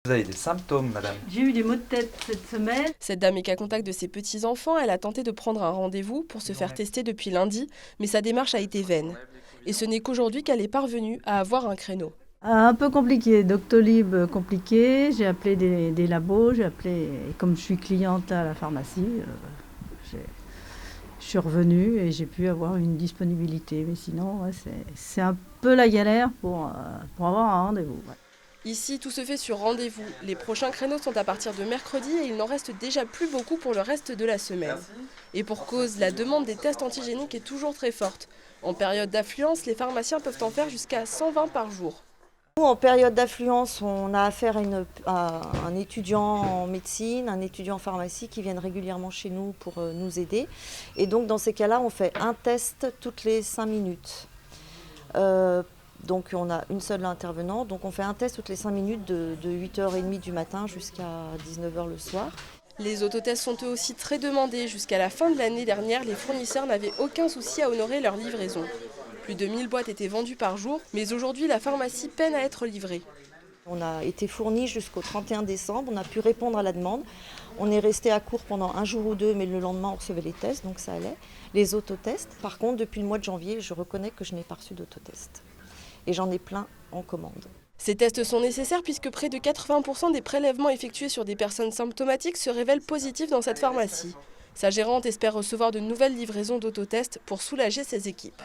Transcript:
Vous avez des symptômes, madame? J'ai eu des maux de tête cette semaine. Cette dame est cas contact de ses petits-enfants. Elle a tenté de prendre un rendez-vous pour se faire tester depuis lundi, mais sa démarche a été vaine. Et ce n'est qu'aujourd'hui qu'elle est parvenue à avoir un créneau. Un peu compliqué, Doctolib compliqué. J'ai appelé des labos, et comme je suis cliente à la pharmacie, je suis revenue et j'ai pu avoir une disponibilité. Mais sinon, ouais, c'est un peu la galère pour avoir un rendez-vous. Ouais. Ici, tout se fait sur rendez-vous. Les prochains créneaux sont à partir de mercredi et il n'en reste déjà plus beaucoup pour le reste de la semaine. Et pour cause, la demande des tests antigéniques est toujours très forte. En période d'affluence, les pharmaciens peuvent en faire jusqu'à 120 par jour. Nous, en période d'affluence, on a affaire à un étudiant en médecine, un étudiant en pharmacie qui viennent régulièrement chez nous pour nous aider. Et donc, dans ces cas-là, on fait un test toutes les 5 minutes. Donc, on a une seule intervenante. Donc, on fait un test toutes les 5 minutes de 8h30 du matin jusqu'à 19h le soir. Les autotests sont eux aussi très demandés. Jusqu'à la fin de l'année dernière, les fournisseurs n'avaient aucun souci à honorer leur livraison. Plus de 1000 boîtes étaient vendues par jour, mais aujourd'hui la pharmacie peine à être livrée. On a été fournis jusqu'au 31 décembre, on a pu répondre à la demande. On est resté à court pendant un jour ou deux, mais le lendemain on recevait les tests, donc ça allait. Les autotests, par contre depuis le mois de janvier, je reconnais que je n'ai pas reçu d'autotest. Et j'en ai plein en commande. Ces tests sont nécessaires puisque près de 80% des prélèvements effectués sur des personnes symptomatiques se révèlent positifs dans cette pharmacie. Sa gérante espère recevoir de nouvelles livraisons d'autotests pour soulager ses équipes.